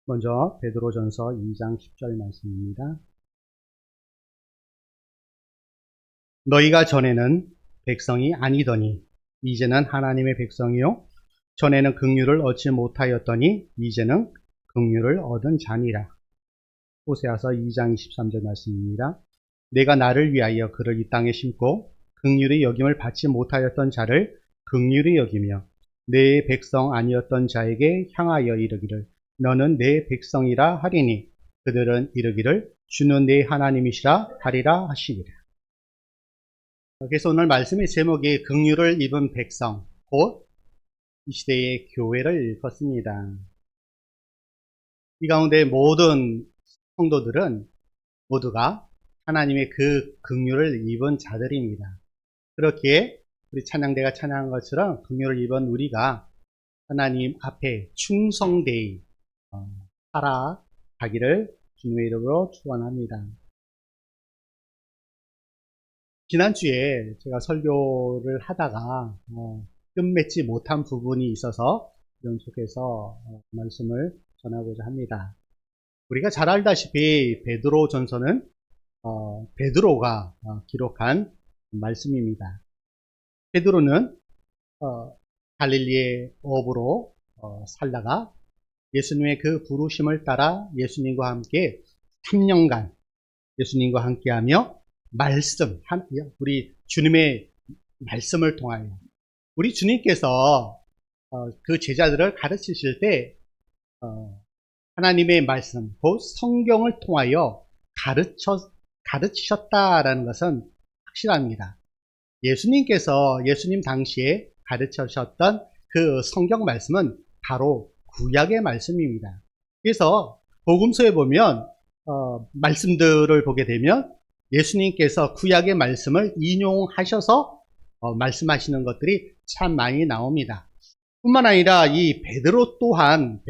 먼저 베드로전서 2장 10절 말씀입니다. 너희가 전에는 백성이 아니더니 이제는 하나님의 백성이요 전에는 긍휼을 얻지 못하였더니 이제는 긍휼을 얻은 자니라. 호세아서 2장 23절 말씀입니다. 내가 나를 위하여 그를 이 땅에 심고 긍휼히 여김을 받지 못하였던 자를 긍휼히 여기며 내 백성 아니었던 자에게 향하여 이르기를 너는 내 백성이라 하리니 그들은 이르기를 주는 내 하나님이시라 하리라 하시니라. 그래서 오늘 말씀의 제목이 긍휼을 입은 백성, 곧 이 시대의 교회를 일컫습니다. 이 가운데 모든 성도들은 모두가 하나님의 그 긍휼을 입은 자들입니다. 그렇기에 우리 찬양대가 찬양한 것처럼 긍휼을 입은 우리가 하나님 앞에 충성되이 살아가기를 주님의 이름으로 축원합니다. 지난주에 제가 설교를 하다가 끝맺지 못한 부분이 있어서 연속해서 말씀을 전하고자 합니다. 우리가 잘 알다시피 베드로 전서는 베드로가 기록한 말씀입니다. 베드로는 갈릴리의 어부로 살다가 예수님의 그 부르심을 따라 예수님과 함께 3년간 예수님과 함께하며 우리 주님의 말씀을 통하여 우리 주님께서 그 제자들을 가르치실 때 하나님의 말씀, 곧 성경을 통하여 가르치셨다라는 것은 확실합니다. 예수님 당시에 가르치셨던 그 성경 말씀은 바로 구약의 말씀입니다. 그래서 복음서에 보면 말씀들을 보게 되면 예수님께서 구약의 말씀을 인용하셔서 말씀하시는 것들이 참 많이 나옵니다. 뿐만 아니라 이 베드로 또한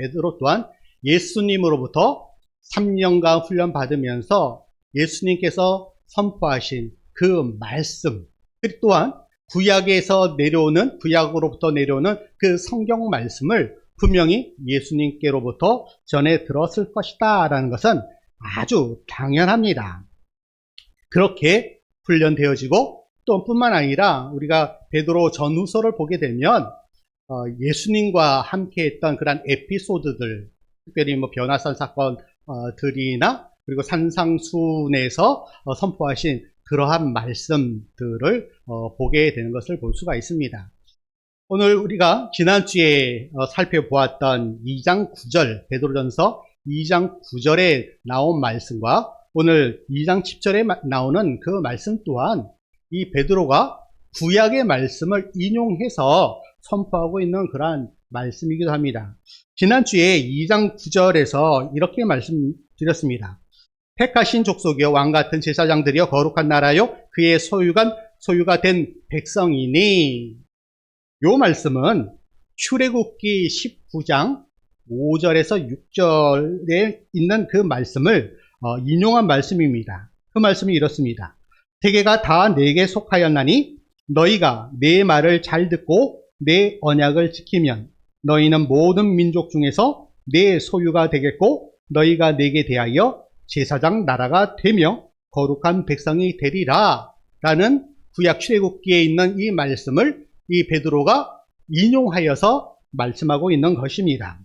예수님으로부터 3년간 훈련 받으면서 예수님께서 선포하신 그 말씀, 또한 구약으로부터 내려오는 그 성경 말씀을 분명히 예수님께로부터 전해 들었을 것이다 라는 것은 아주 당연합니다. 그렇게 훈련되어지고 또 뿐만 아니라 우리가 베드로 전후서를 보게 되면 예수님과 함께 했던 그런 에피소드들, 특별히 변화산 사건들이나 그리고 산상순에서 선포하신 그러한 말씀들을 보게 되는 것을 볼 수가 있습니다. 오늘 우리가 지난주에 살펴보았던 2장 9절, 베드로전서 2장 9절에 나온 말씀과 오늘 2장 10절에 나오는 그 말씀 또한 이 베드로가 구약의 말씀을 인용해서 선포하고 있는 그러한 말씀이기도 합니다. 지난주에 2장 9절에서 이렇게 말씀드렸습니다. 택하신 족속이여 왕같은 제사장들이여 거룩한 나라요 그의 소유가 된 백성이니. 요 말씀은 출애굽기 19장 5절에서 6절에 있는 그 말씀을 인용한 말씀입니다. 그 말씀이 이렇습니다. 세계가 다 내게 속하였나니 너희가 내 말을 잘 듣고 내 언약을 지키면 너희는 모든 민족 중에서 내 소유가 되겠고 너희가 내게 대하여 제사장 나라가 되며 거룩한 백성이 되리라 라는 구약 출애굽기에 있는 이 말씀을 이 베드로가 인용하여서 말씀하고 있는 것입니다.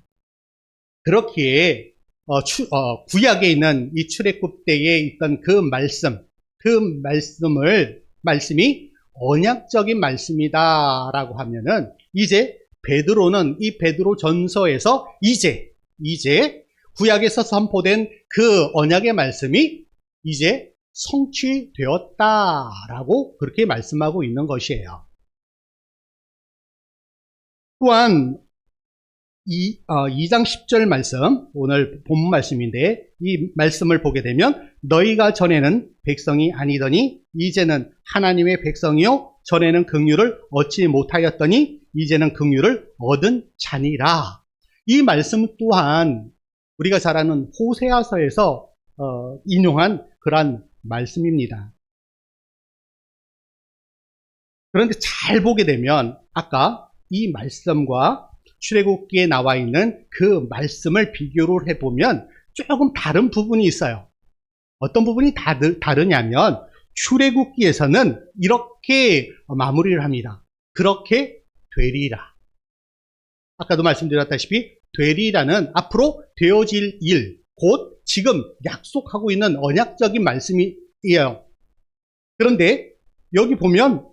그렇기에 구약에 있는 이 출애굽 때에 있던 그 말씀이 언약적인 말씀이다 라고 하면은 이제 베드로는 이 베드로 전서에서 이제 구약에서 선포된 그 언약의 말씀이 이제 성취되었다라고 그렇게 말씀하고 있는 것이에요. 또한 2장 10절 말씀, 오늘 본문 말씀인데 이 말씀을 보게 되면 너희가 전에는 백성이 아니더니 이제는 하나님의 백성이요 전에는 긍휼을 얻지 못하였더니 이제는 긍휼을 얻은 자니라. 이 말씀 또한 우리가 잘 아는 호세아서에서 인용한 그러한 말씀입니다. 그런데 잘 보게 되면 아까 이 말씀과 출애굽기에 나와 있는 그 말씀을 비교를 해보면 조금 다른 부분이 있어요. 어떤 부분이 다르냐면 출애굽기에서는 이렇게 마무리를 합니다. 그렇게 되리라. 아까도 말씀드렸다시피 되리라는 앞으로 되어질 일, 곧 지금 약속하고 있는 언약적인 말씀이에요. 그런데 여기 보면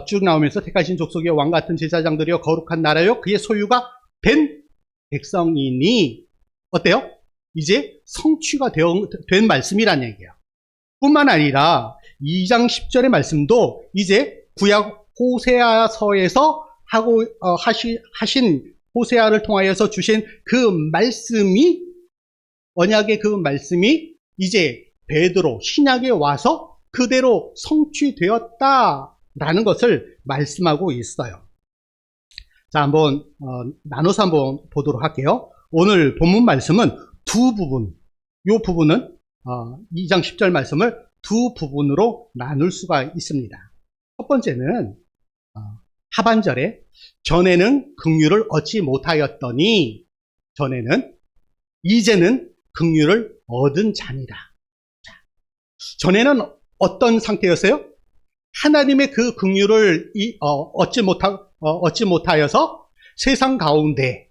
쭉 나오면서 택하신 족속의 왕 같은 제사장들이여 거룩한 나라여 그의 소유가 된 백성이니 어때요? 이제 성취가 된 말씀이란 얘기예요. 뿐만 아니라 2장 10절의 말씀도 이제 구약 호세아서에서 하신 호세아를 통하여서 주신 그 말씀이 언약의 그 말씀이 이제 베드로 신약에 와서 그대로 성취되었다라는 것을 말씀하고 있어요. 자, 한번 나눠서 한번 보도록 할게요. 오늘 본문 말씀은 두 부분, 이 부분은 2장 10절 말씀을 두 부분으로 나눌 수가 있습니다. 첫 번째는 하반절에 전에는 긍휼을 얻지 못하였더니 이제는 긍휼을 얻은 자니라. 전에는 어떤 상태였어요? 하나님의 그 긍휼을 얻지 못하여서 세상 가운데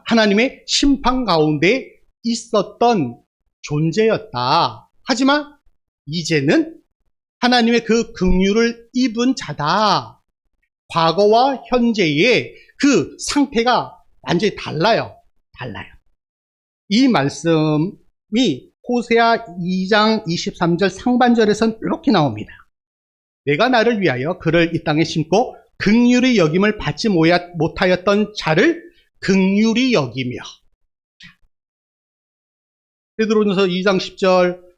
하나님의 심판 가운데 있었던 존재였다. 하지만 이제는 하나님의 그 긍휼을 입은 자다. 과거와 현재의 그 상태가 완전히 달라요. 이 말씀이 호세아 2장 23절 상반절에선 이렇게 나옵니다. 내가 나를 위하여 그를 이 땅에 심고 긍휼히 여김을 받지 못하였던 자를 긍휼히 여기며. 베드로전서 2장 10절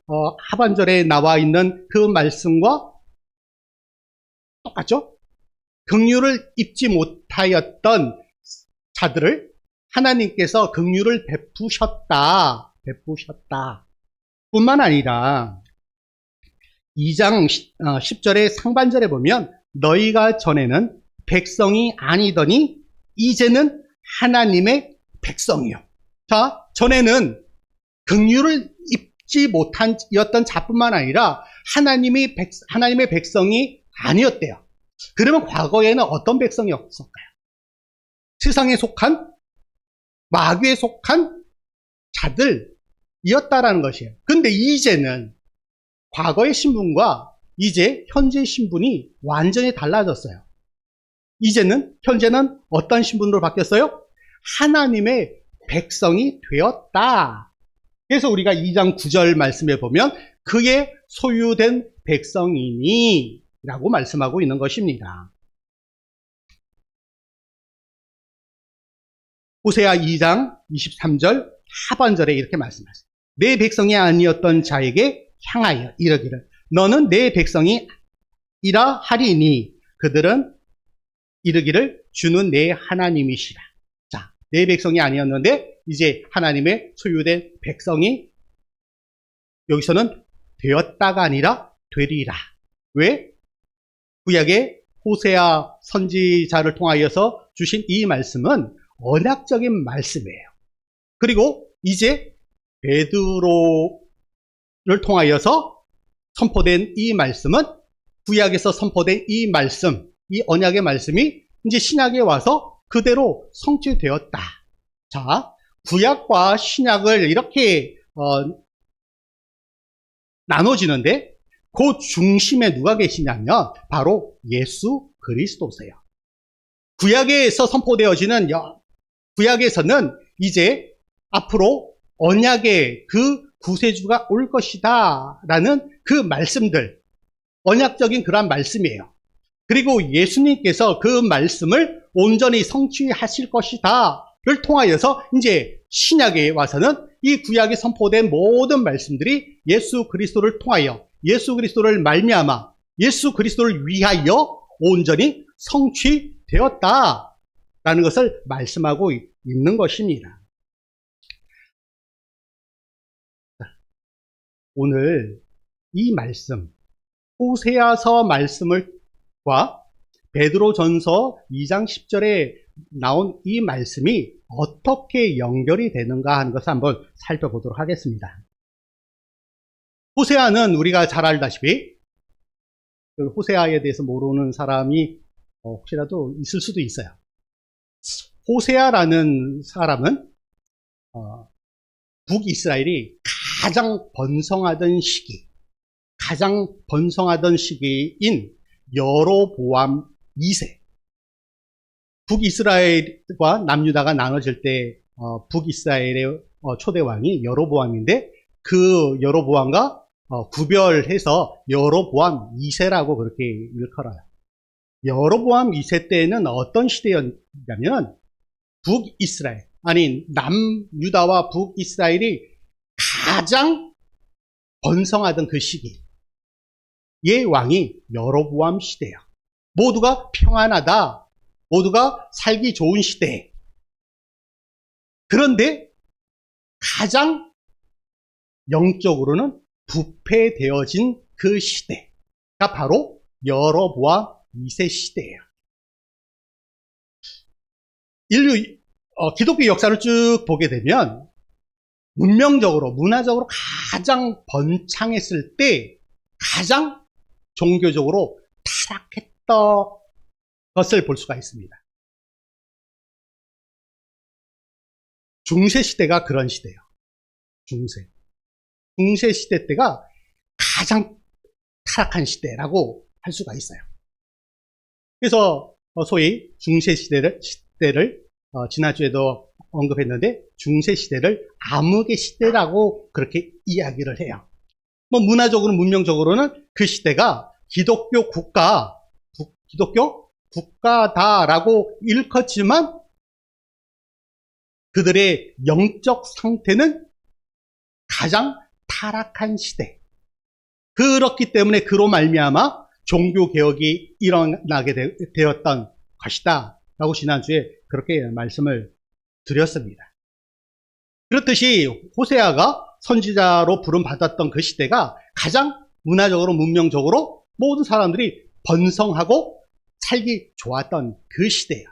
하반절에 나와 있는 그 말씀과 똑같죠? 긍휼을 입지 못하였던 자들을 하나님께서 긍휼을 베푸셨다. 뿐만 아니라 2장 10절의 상반절에 보면 너희가 전에는 백성이 아니더니 이제는 하나님의 백성이요. 자, 전에는 긍휼을 입지 못하였던 자뿐만 아니라 하나님의 백성이 아니었대요. 그러면 과거에는 어떤 백성이었을까요? 세상에 속한, 마귀에 속한 자들이었다라는 것이에요. 근데 이제는 과거의 신분과 이제 현재의 신분이 완전히 달라졌어요. 현재는 어떤 신분으로 바뀌었어요? 하나님의 백성이 되었다. 그래서 우리가 2장 9절 말씀에 보면 그의 소유된 백성이니 라고 말씀하고 있는 것입니다. 호세아 2장 23절 하반절에 이렇게 말씀하세요. 내 백성이 아니었던 자에게 향하여 이르기를 너는 내 백성이라 하리니 그들은 이르기를 주는 내 하나님이시라. 자, 내 백성이 아니었는데 이제 하나님의 소유된 백성이 여기서는 되었다가 아니라 되리라. 왜? 구약의 호세아 선지자를 통하여서 주신 이 말씀은 언약적인 말씀이에요. 그리고 이제 베드로를 통하여서 선포된 이 말씀은 구약에서 선포된 이 말씀, 이 언약의 말씀이 이제 신약에 와서 그대로 성취되었다. 자, 구약과 신약을 이렇게 나눠지는데 그 중심에 누가 계시냐면 바로 예수 그리스도세요. 구약에서 선포되어지는 구약에서는 이제 앞으로 언약의 그 구세주가 올 것이다 라는 그 말씀들, 언약적인 그런 말씀이에요. 그리고 예수님께서 그 말씀을 온전히 성취하실 것이다 를 통하여서 이제 신약에 와서는 이 구약에 선포된 모든 말씀들이 예수 그리스도를 통하여 예수 그리스도를 말미암아 예수 그리스도를 위하여 온전히 성취되었다 라는 것을 말씀하고 있는 것입니다. 오늘 이 말씀 호세아서 말씀과 베드로전서 2장 10절에 나온 이 말씀이 어떻게 연결이 되는가 하는 것을 한번 살펴보도록 하겠습니다. 호세아는 우리가 잘 알다시피 호세아에 대해서 모르는 사람이 혹시라도 있을 수도 있어요. 호세아라는 사람은 북이스라엘이 가장 번성하던 시기인 여로보암 2세. 북이스라엘과 남유다가 나눠질 때 북이스라엘의 초대왕이 여로보암인데 그 여로보암과 구별해서 여로보암 2세라고 그렇게 일컬어요. 여로보암 2세 때는 어떤 시대였냐면 북이스라엘, 아니 남유다와 북이스라엘이 가장 번성하던 그 시기의 왕이 여로보암 시대예요. 모두가 평안하다, 모두가 살기 좋은 시대. 그런데 가장 영적으로는 부패되어진 그 시대가 바로 여로보암 2세 시대예요. 인류 기독교 역사를 쭉 보게 되면 문명적으로, 문화적으로 가장 번창했을 때 가장 종교적으로 타락했던 것을 볼 수가 있습니다. 중세시대가 그런 시대예요. 중세시대 때가 가장 타락한 시대라고 할 수가 있어요. 그래서 소위 중세시대를 지난주에도 언급했는데 중세시대를 암흑의 시대라고 그렇게 이야기를 해요. 문화적으로, 문명적으로는 그 시대가 기독교 국가다라고 일컫지만 그들의 영적 상태는 가장 타락한 시대. 그렇기 때문에 그로 말미암아 종교개혁이 일어나게 되었던 것이다 라고 지난주에 그렇게 말씀을 드렸습니다. 그렇듯이 호세아가 선지자로 부름받았던 그 시대가 가장 문화적으로, 문명적으로 모든 사람들이 번성하고 살기 좋았던 그 시대예요.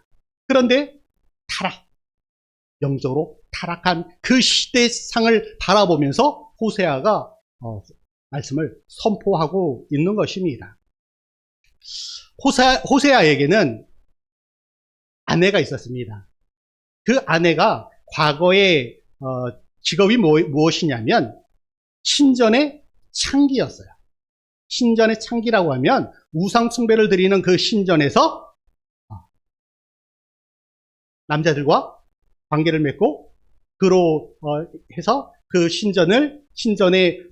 그런데 영적으로 타락한 그 시대상을 바라보면서 호세아가 말씀을 선포하고 있는 것입니다. 호세아에게는 아내가 있었습니다. 그 아내가 과거에 직업이 무엇이냐면 신전의 창기였어요. 신전의 창기라고 하면 우상 숭배를 드리는 그 신전에서 남자들과 관계를 맺고 그로 해서 그 신전에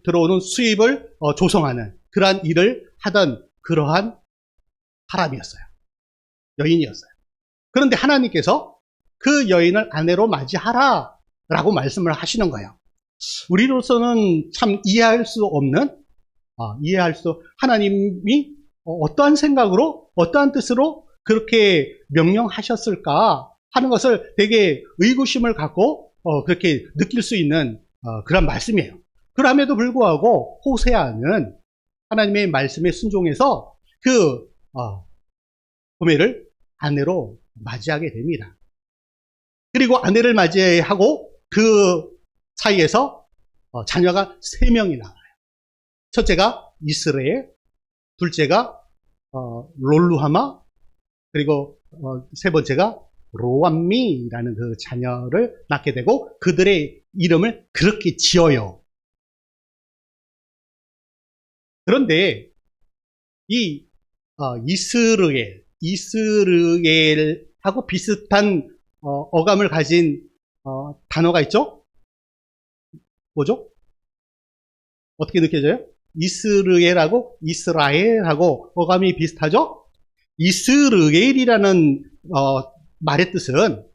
들어오는 수입을 조성하는 그러한 일을 하던 그러한 사람이었어요. 여인이었어요. 그런데 하나님께서 그 여인을 아내로 맞이하라 라고 말씀을 하시는 거예요. 우리로서는 참 이해할 수 없는, 하나님이 어떠한 생각으로, 어떠한 뜻으로 그렇게 명령하셨을까 하는 것을 되게 의구심을 갖고 그렇게 느낄 수 있는 그런 말씀이에요. 그럼에도 불구하고 호세아는 하나님의 말씀에 순종해서 그 고멜을 아내로 맞이하게 됩니다. 그리고 아내를 맞이하고 그 사이에서 자녀가 3명이 나와요. 첫째가 이스라엘, 둘째가 롤루하마, 그리고 세 번째가 로암미라는 그 자녀를 낳게 되고 그들의 이름을 그렇게 지어요. 그런데 이 이스르엘하고 비슷한 어감을 가진 단어가 있죠? 뭐죠? 어떻게 느껴져요? 이스라엘하고 어감이 비슷하죠? 이스라엘이라는 말의 뜻은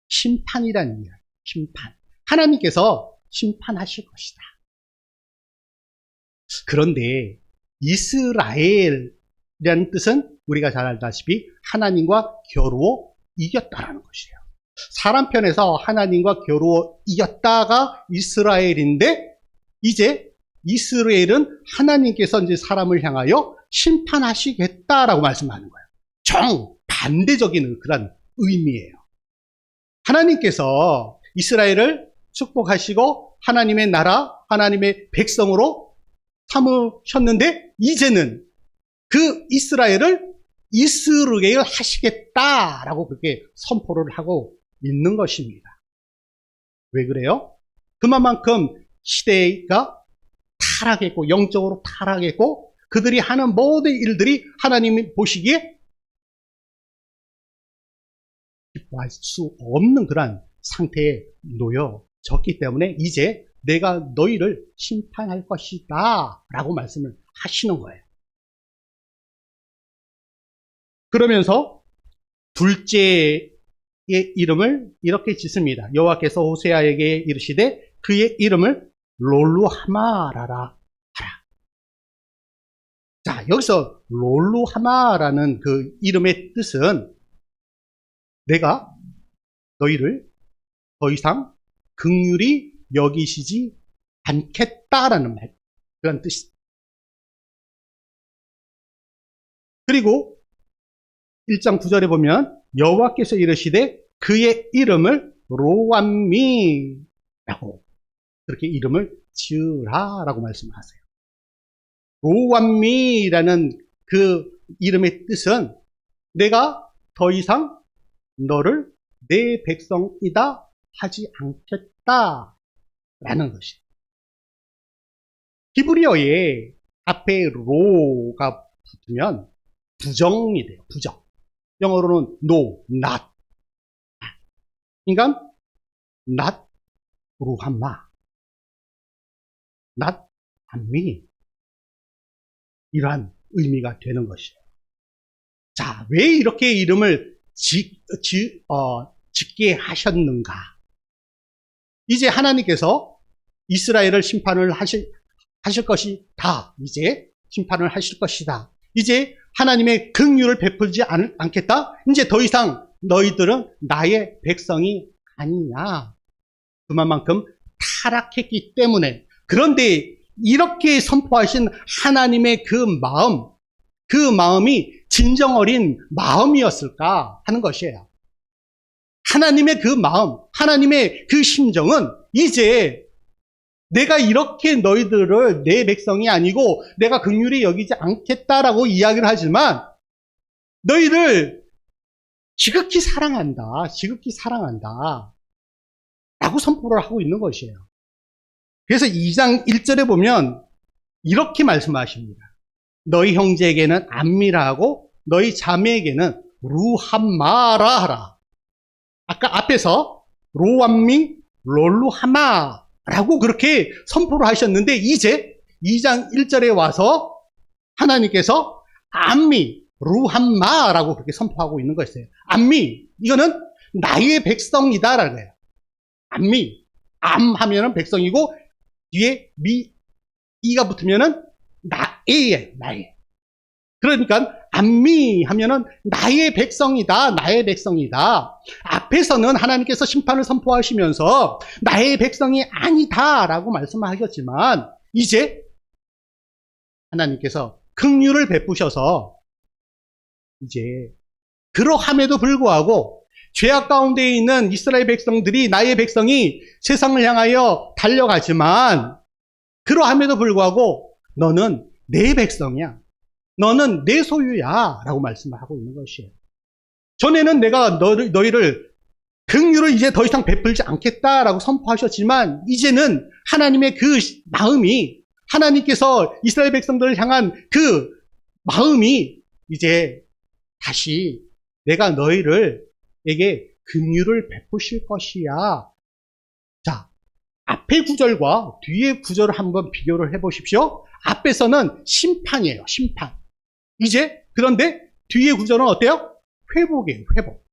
심판이라는 의미예요. 심판. 하나님께서 심판하실 것이다. 그런데 이스라엘이라는 뜻은 우리가 잘 알다시피 하나님과 겨루어 이겼다라는 것이에요. 사람 편에서 하나님과 겨루어 이겼다가 이스라엘인데 이제 이스라엘은 하나님께서 이제 사람을 향하여 심판하시겠다라고 말씀하는 거예요. 정반대적인 그런 의미예요. 하나님께서 이스라엘을 축복하시고 하나님의 나라, 하나님의 백성으로 삼으셨는데 이제는 그 이스라엘을 이스라엘 하시겠다라고 그렇게 선포를 하고 있는 것입니다. 왜 그래요? 그만큼 시대가 타락했고 영적으로 타락했고 그들이 하는 모든 일들이 하나님이 보시기에 기뻐할 수 없는 그런 상태에 놓여졌기 때문에 이제 내가 너희를 심판할 것이다 라고 말씀을 하시는 거예요. 그러면서 둘째의 이름을 이렇게 짓습니다. 여호와께서 호세아에게 이르시되 그의 이름을 롤루하마라라 하라. 자, 여기서 롤루하마라는 그 이름의 뜻은 내가 너희를 더 이상 긍휼히 여기시지 않겠다라는 말, 그런 뜻입니다. 그리고 1장 9절에 보면 여호와께서 이르시되 그의 이름을 로암미라고 그렇게 이름을 지으라라고 말씀하세요. 로암미라는 그 이름의 뜻은 내가 더 이상 너를 내 백성이다 하지 않겠다라는 것이에요. 히브리어에 앞에 로가 붙으면 부정이 돼요. 부정. 영어로는 no, not. 그러니까 not 루함마, not 암미 이러한 의미가 되는 것이에요. 자, 왜 이렇게 이름을 짓게 하셨는가? 이제 하나님께서 이스라엘을 심판을 하실 것이다. 이제 심판을 하실 것이다. 이제 하나님의 긍휼을 베풀지 않겠다. 이제 더 이상 너희들은 나의 백성이 아니냐. 그만큼 타락했기 때문에. 그런데 이렇게 선포하신 하나님의 그 마음이 진정 어린 마음이었을까 하는 것이에요. 하나님의 그 마음, 하나님의 그 심정은 이제 내가 이렇게 너희들을 내 백성이 아니고 내가 긍휼히 여기지 않겠다라고 이야기를 하지만 너희를 지극히 사랑한다. 지극히 사랑한다. 라고 선포를 하고 있는 것이에요. 그래서 2장 1절에 보면 이렇게 말씀하십니다. 너희 형제에게는 암미라 하고 너희 자매에게는 루함마라 하라. 아까 앞에서 로암미, 롤루하마라고 그렇게 선포를 하셨는데 이제 2장 1절에 와서 하나님께서 암미, 루함마라고 그렇게 선포하고 있는 것이에요. 암미, 이거는 나의 백성이다라는 거예요. 암미, 암 하면은 백성이고 뒤에 이가 붙으면은 나의. 그러니까 암미 하면은 나의 백성이다, 나의 백성이다. 앞에서는 하나님께서 심판을 선포하시면서 나의 백성이 아니다라고 말씀하셨지만 이제 하나님께서 긍휼을 베푸셔서 이제 그러함에도 불구하고 죄악 가운데 있는 이스라엘 백성들이 나의 백성이 세상을 향하여 달려가지만 그러함에도 불구하고 너는 내 백성이야. 너는 내 소유야 라고 말씀을 하고 있는 것이에요. 전에는 내가 너희를 긍휼을 이제 더 이상 베풀지 않겠다라고 선포하셨지만 이제는 하나님의 그 마음이 하나님께서 이스라엘 백성들을 향한 그 마음이 이제 다시 내가 너희에게 긍휼을 베푸실 것이야. 자, 앞의 구절과 뒤의 구절을 한번 비교를 해보십시오. 앞에서는 심판이에요. 심판. 이제 그런데 뒤의 구절은 어때요? 회복이에요. 회복.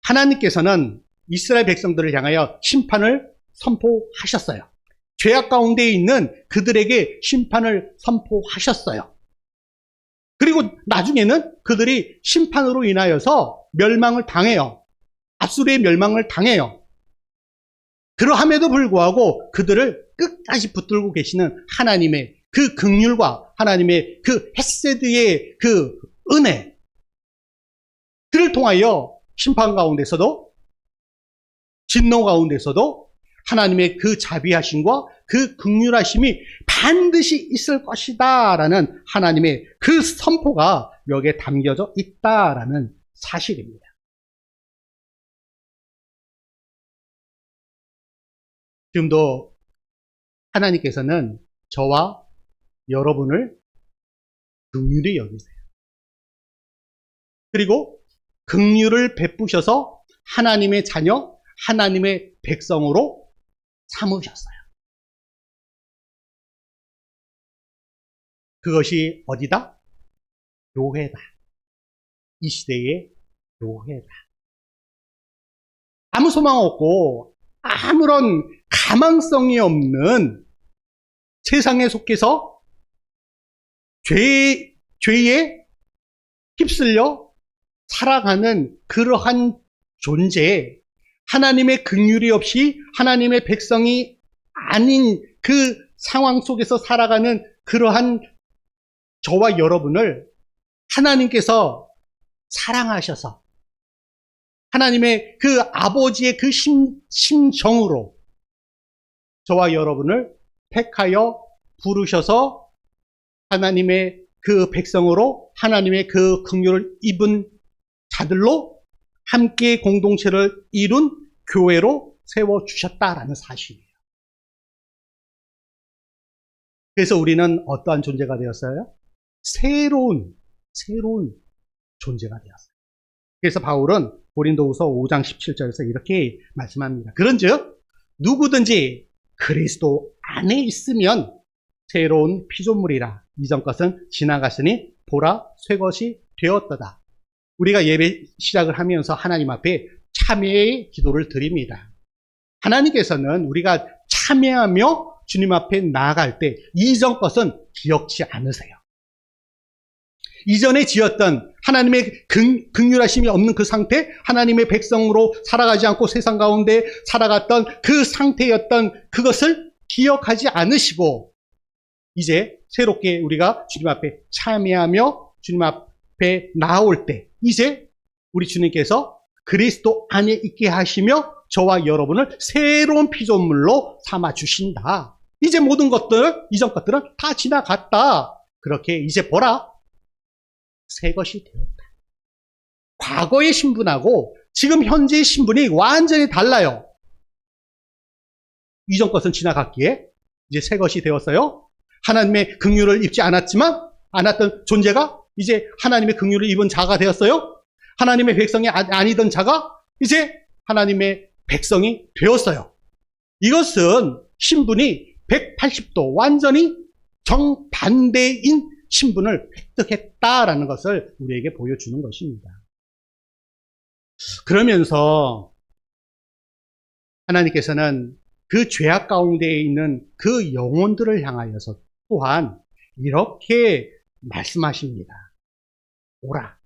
하나님께서는 이스라엘 백성들을 향하여 심판을 선포하셨어요. 죄악 가운데 있는 그들에게 심판을 선포하셨어요. 그리고 나중에는 그들이 심판으로 인하여서 멸망을 당해요. 앗수르의 멸망을 당해요. 그러함에도 불구하고 그들을 끝까지 붙들고 계시는 하나님의 그 긍휼과 하나님의 그 헤세드의 그 은혜, 그를 통하여 심판 가운데서도, 진노 가운데서도 하나님의 그 자비하심과 그 긍휼하심이 반드시 있을 것이다 라는 하나님의 그 선포가 여기에 담겨져 있다라는 사실입니다. 지금도 하나님께서는 저와 여러분을 긍휼히 여기세요. 그리고 긍휼을 베푸셔서 하나님의 자녀, 하나님의 백성으로 삼으셨어요. 그것이 어디다? 교회다. 이 시대의 교회다. 아무 소망 없고 아무런 가망성이 없는 세상에 속해서 죄에 휩쓸려 살아가는 그러한 존재, 하나님의 긍휼이 없이 하나님의 백성이 아닌 그 상황 속에서 살아가는 그러한 저와 여러분을 하나님께서 사랑하셔서 하나님의 그 아버지의 그 심정으로 저와 여러분을 택하여 부르셔서 하나님의 그 백성으로 하나님의 그 긍휼을 입은 자들로 함께 공동체를 이룬 교회로 세워주셨다라는 사실이에요. 그래서 우리는 어떠한 존재가 되었어요? 새로운 존재가 되었어요. 그래서 바울은 고린도후서 5장 17절에서 이렇게 말씀합니다. 그런즉 누구든지 그리스도 안에 있으면 새로운 피조물이라. 이전 것은 지나갔으니 보라 새 것이 되었도다. 우리가 예배 시작을 하면서 하나님 앞에 참회의 기도를 드립니다. 하나님께서는 우리가 참회하며 주님 앞에 나아갈 때 이전 것은 기억지 않으세요. 이전에 지었던 하나님의 긍휼하심이 없는 그 상태, 하나님의 백성으로 살아가지 않고 세상 가운데 살아갔던 그 상태였던 그것을 기억하지 않으시고 이제 새롭게 우리가 주님 앞에 참회하며 주님 앞에 나올 때 이제 우리 주님께서 그리스도 안에 있게 하시며 저와 여러분을 새로운 피조물로 삼아 주신다. 이제 모든 것들, 이전 것들은 다 지나갔다. 그렇게 이제 보라. 새 것이 되었다. 과거의 신분하고 지금 현재의 신분이 완전히 달라요. 이전 것은 지나갔기에 이제 새 것이 되었어요. 하나님의 긍휼을 입지 않았던 존재가 이제 하나님의 긍휼을 입은 자가 되었어요. 하나님의 백성이 아니던 자가 이제 하나님의 백성이 되었어요. 이것은 신분이 180도 완전히 정반대인 신분을 획득했다라는 것을 우리에게 보여주는 것입니다. 그러면서 하나님께서는 그 죄악 가운데에 있는 그 영혼들을 향하여서 또한 이렇게 말씀하십니다. 오라.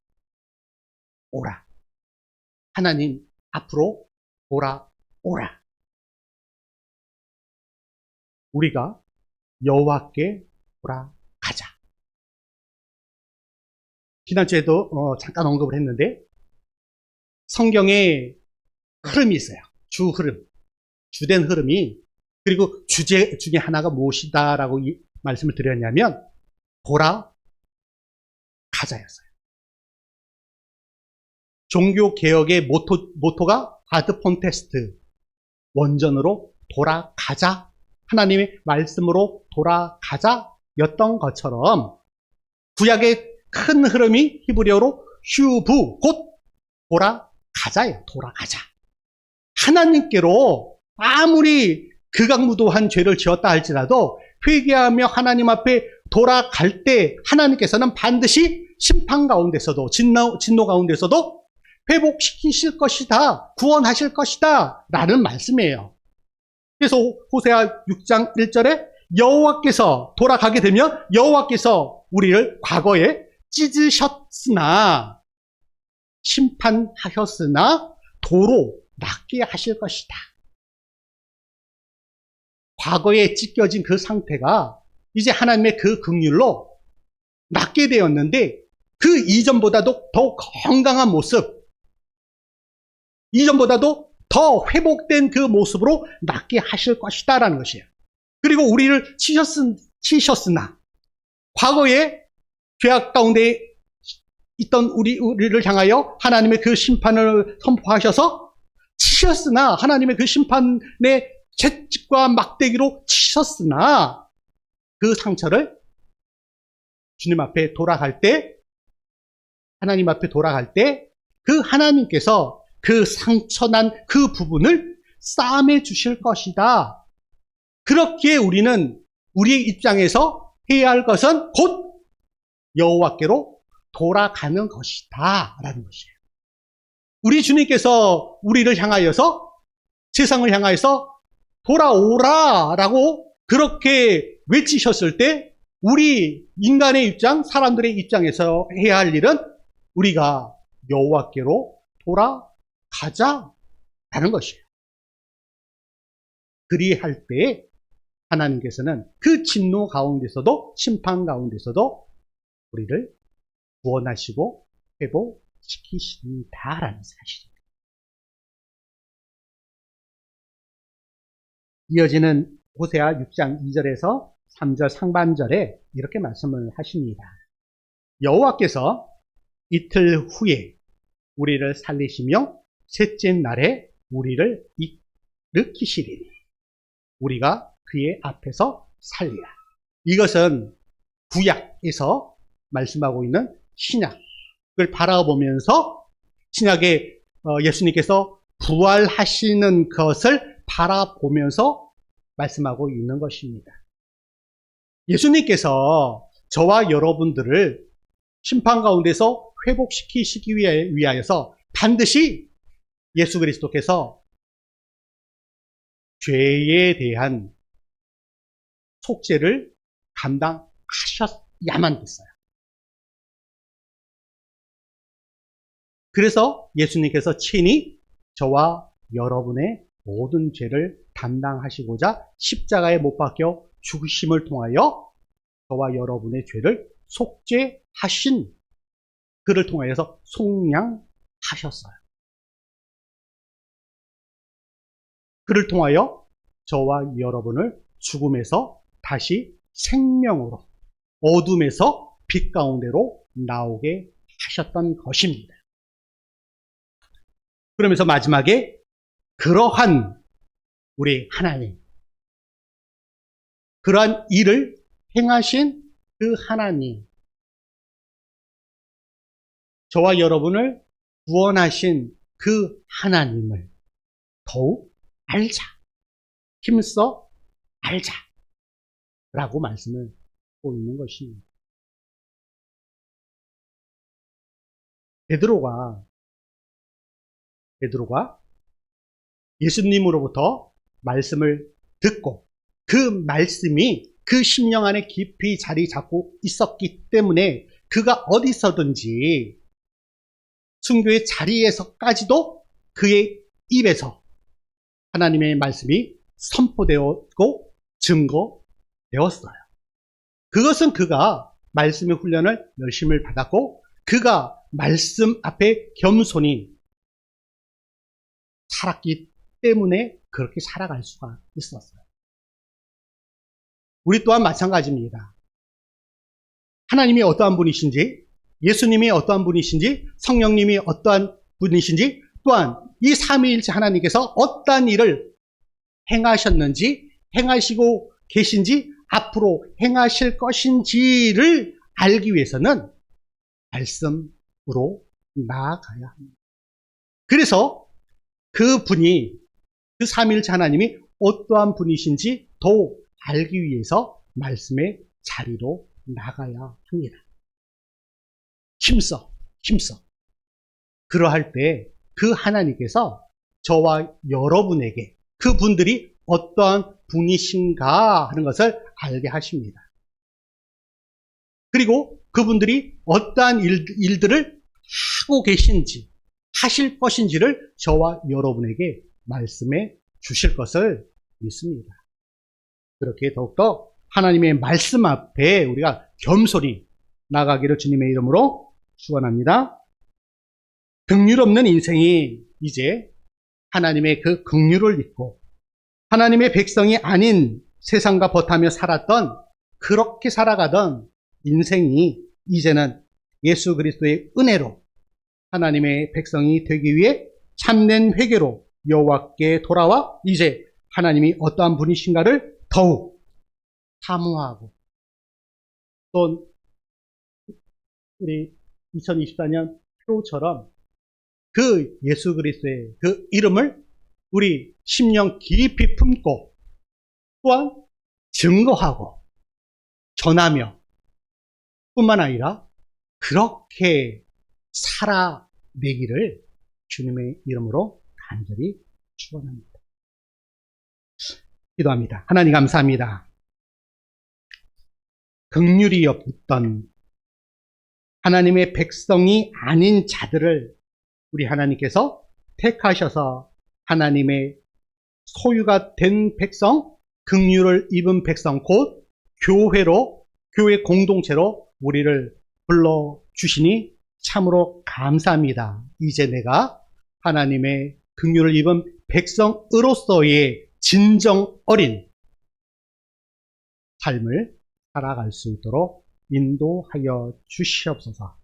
하나님 앞으로 오라. 우리가 여호와께 돌아가자. 지난주에도 잠깐 언급을 했는데 성경에 흐름이 있어요. 주 흐름. 주된 흐름이 그리고 주제 중에 하나가 무엇이다라고 말씀을 드렸냐면 돌아가자였어요. 종교개혁의 모토가 아드 폰테스트, 원전으로 돌아가자, 하나님의 말씀으로 돌아가자였던 것처럼 구약의 큰 흐름이 히브리어로 휴부, 곧 돌아가자예요. 돌아가자. 하나님께로 아무리 극악무도한 죄를 지었다 할지라도 회개하며 하나님 앞에 돌아갈 때 하나님께서는 반드시 심판 가운데서도 진노 가운데서도 회복시키실 것이다, 구원하실 것이다 라는 말씀이에요. 그래서 호세아 6장 1절에 여호와께서 돌아가게 되면 여호와께서 우리를 과거에 찢으셨으나 심판하셨으나 도로 낫게 하실 것이다. 과거에 찢겨진 그 상태가 이제 하나님의 그 긍휼로 낫게 되었는데 그 이전보다도 더 건강한 모습, 이전보다도 더 회복된 그 모습으로 낫게 하실 것이다라는 것이에요. 그리고 우리를 치셨으나 과거에 죄악 가운데 있던 우리를 향하여 하나님의 그 심판을 선포하셔서 치셨으나, 하나님의 그 심판의 채찍과 막대기로 치셨으나 그 상처를 주님 앞에 돌아갈 때, 하나님 앞에 돌아갈 때 그 하나님께서 그 상처난 그 부분을 싸매 주실 것이다. 그렇게 우리는 우리의 입장에서 해야 할 것은 곧 여호와께로 돌아가는 것이다 라는 것이에요. 우리 주님께서 우리를 향하여서, 세상을 향하여서 돌아오라 라고 그렇게 외치셨을 때 우리 인간의 입장, 사람들의 입장에서 해야 할 일은 우리가 여호와께로 돌아가자라는 것이에요. 그리할 때 하나님께서는 그 진노 가운데서도, 심판 가운데서도 우리를 구원하시고 회복시키신다라는 사실입니다. 이어지는 호세아 6장 2절에서 3절 상반절에 이렇게 말씀을 하십니다. 여호와께서 이틀 후에 우리를 살리시며 셋째 날에 우리를 일으키시리니 우리가 그의 앞에서 살리라. 이것은 구약에서 말씀하고 있는 신약을 바라보면서, 신약에 예수님께서 부활하시는 것을 바라보면서 말씀하고 있는 것입니다. 예수님께서 저와 여러분들을 심판 가운데서 회복시키시기 위하여서 반드시 예수 그리스도께서 죄에 대한 속죄를 감당하셨야만 됐어요. 그래서 예수님께서 친히 저와 여러분의 모든 죄를 담당하시고자 십자가에 못 박혀 죽으심을 통하여 저와 여러분의 죄를 속죄하신, 그를 통하여서 속량하셨어요. 그를 통하여 저와 여러분을 죽음에서 다시 생명으로, 어둠에서 빛 가운데로 나오게 하셨던 것입니다. 그러면서 마지막에 그러한 우리 하나님, 그러한 일을 행하신 그 하나님, 저와 여러분을 구원하신 그 하나님을 더욱 알자, 힘써 알자 라고 말씀을 하고 있는 것입니다. 베드로가 예수님으로부터 말씀을 듣고 그 말씀이 그 심령 안에 깊이 자리 잡고 있었기 때문에 그가 어디서든지 순교의 자리에서까지도 그의 입에서 하나님의 말씀이 선포되었고 증거되었어요. 그것은 그가 말씀의 훈련을 열심히 받았고 그가 말씀 앞에 겸손히 살았기 때문에 그렇게 살아갈 수가 있었어요. 우리 또한 마찬가지입니다. 하나님이 어떠한 분이신지, 예수님이 어떠한 분이신지, 성령님이 어떠한 분이신지, 또한 이 삼위일체 하나님께서 어떠한 일을 행하셨는지, 행하시고 계신지, 앞으로 행하실 것인지를 알기 위해서는 말씀으로 나아가야 합니다. 그래서 그 분이, 그 삼위일체 하나님이 어떠한 분이신지 더 알기 위해서 말씀의 자리로 나가야 합니다. 힘써. 그러할 때 그 하나님께서 저와 여러분에게 그분들이 어떠한 분이신가 하는 것을 알게 하십니다. 그리고 그분들이 어떠한 일들을 하고 계신지, 하실 것인지를 저와 여러분에게 말씀해 주실 것을 믿습니다. 그렇게 더욱더 하나님의 말씀 앞에 우리가 겸손히 나가기를 주님의 이름으로 축원합니다. 긍휼 없는 인생이 이제 하나님의 그 긍휼을 잊고 하나님의 백성이 아닌 세상과 버타며 살았던, 그렇게 살아가던 인생이 이제는 예수 그리스도의 은혜로 하나님의 백성이 되기 위해 참된 회개로 여호와께 돌아와 이제 하나님이 어떠한 분이신가를 더욱 사모하고, 또 우리 2024년 표처럼 그 예수 그리스도의 그 이름을 우리 심령 깊이 품고 또한 증거하고 전하며 뿐만 아니라 그렇게 살아내기를 주님의 이름으로 간절히 축원합니다. 기도합니다. 하나님 감사합니다. 긍휼이 없던 하나님의 백성이 아닌 자들을 우리 하나님께서 택하셔서 하나님의 소유가 된 백성, 긍휼을 입은 백성, 곧 교회로, 교회 공동체로 우리를 불러주시니 참으로 감사합니다. 이제 내가 하나님의 긍휼을 입은 백성으로서의 진정 어린 삶을 살아갈 수 있도록 인도하여 주시옵소서.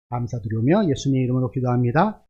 감사드리며 예수님 이름으로 기도합니다.